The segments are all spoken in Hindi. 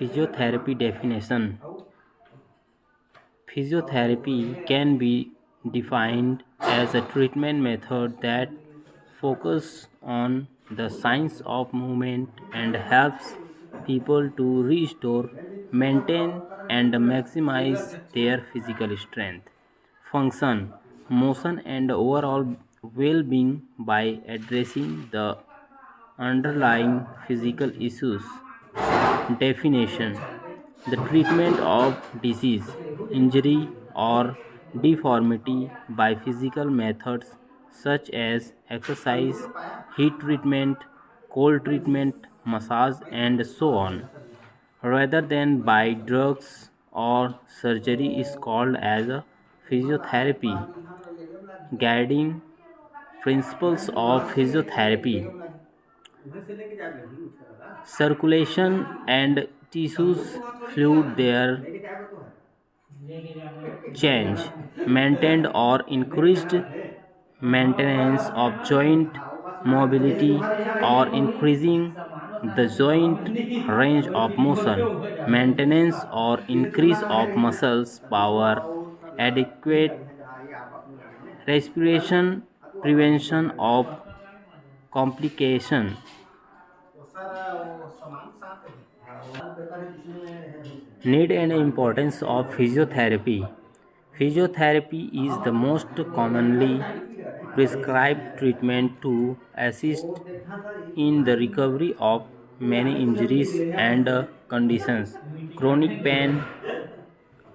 Physiotherapy definition. Physiotherapy can be defined as a treatment method that focuses on the science of movement and helps people to restore, maintain, and maximize their physical strength, function, motion, and overall well being by addressing the underlying physical issues. Definition: the treatment of disease, injury, or deformity by physical methods such as exercise, heat treatment, cold treatment, massage, and so on, rather than by drugs or surgery, is called as a physiotherapy. Guiding principles of physiotherapy: circulation and tissues fluid their change, maintained or increased maintenance of joint mobility or increasing the joint range of motion, maintenance or increase of muscles power, adequate respiration, prevention of complication. Need and importance of physiotherapy. Physiotherapy is the most commonly prescribed treatment to assist in the recovery of many injuries and conditions. Chronic pain,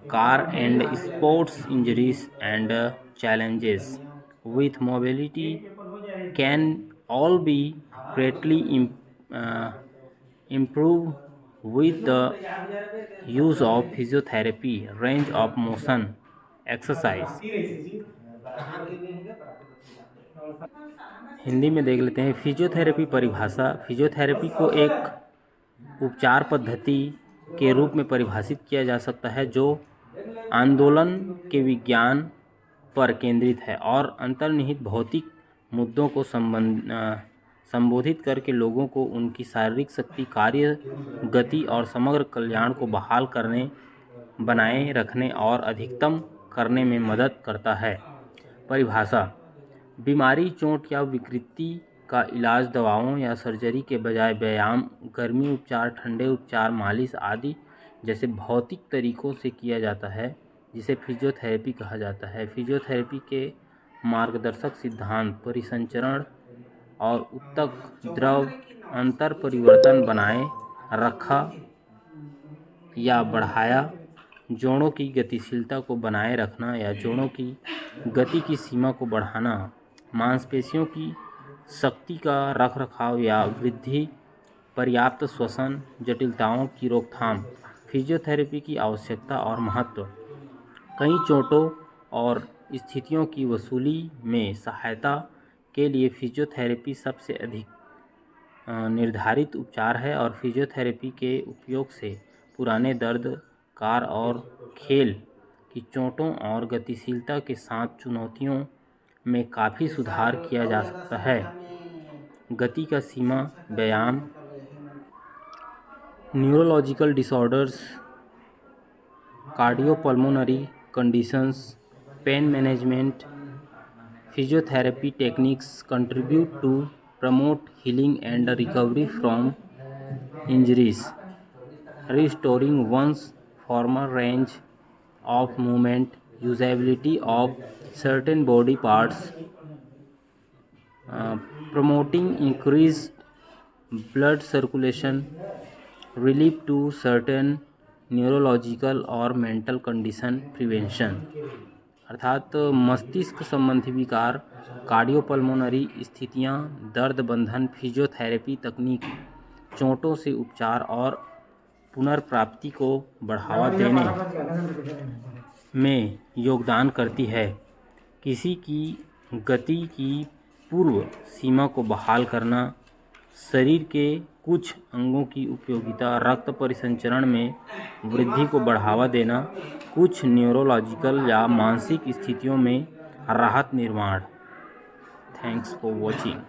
car and sports injuries, and challenges with mobility can all be greatly uh, improved with the use of physiotherapy, range of motion, exercise. Hindi में देख लेते हैं फिजियोथेरेपी परिभाषा। फिजियोथेरेपी को एक उपचार पद्धति के रूप में परिभाषित किया जा सकता है जो आंदोलन के विज्ञान पर केंद्रित है और अंतर्निहित भौतिक मुद्दों को संबोधित करके लोगों को उनकी शारीरिक शक्ति, कार्य गति और समग्र कल्याण को बहाल करने, बनाए रखने और अधिकतम करने में मदद करता है। परिभाषा: बीमारी, चोट या विकृति का इलाज दवाओं या सर्जरी के बजाय व्यायाम, गर्मी उपचार, ठंडे उपचार, मालिश आदि जैसे भौतिक तरीकों से किया जाता है, जिसे फिजियोथेरेपी कहा जाता है। फिजियोथेरेपी के मार्गदर्शक सिद्धांत परिसंचरण और ऊतक द्रव अंतर परिवर्तन, बनाए रखा या बढ़ाया, जोड़ों की गतिशीलता को बनाए रखना या जोड़ों की गति की सीमा को बढ़ाना, मांसपेशियों की शक्ति का रखरखाव या वृद्धि, पर्याप्त श्वसन, जटिलताओं की रोकथाम। फिजियोथेरेपी की आवश्यकता और महत्व: कई चोटों और स्थितियों की वसूली में सहायता के लिए फिजियोथेरेपी सबसे अधिक निर्धारित उपचार है और फिजियोथेरेपी के उपयोग से पुराने दर्द, कार और खेल की चोटों और गतिशीलता के साथ चुनौतियों में काफ़ी सुधार किया जा सकता है। गति का सीमा व्यायाम, neurological disorders, cardiopulmonary conditions, pain management, physiotherapy techniques contribute to promote healing and recovery from injuries, restoring one's former range of movement, usability of certain body parts, promoting increased blood circulation, relief to certain neurological और मेंटल कंडीशन, प्रिवेंशन अर्थात मस्तिष्क संबंधी विकार, कार्डियोपल्मोनरी स्थितियां, दर्द बंधन। फिजियोथेरेपी तकनीक चोटों से उपचार और पुनर्प्राप्ति को बढ़ावा देने में योगदान करती है। किसी की गति की पूर्व सीमा को बहाल करना, शरीर के कुछ अंगों की उपयोगिता, रक्त परिसंचरण में वृद्धि को बढ़ावा देना, कुछ न्यूरोलॉजिकल या मानसिक स्थितियों में राहत निर्माण। Thanks for watching.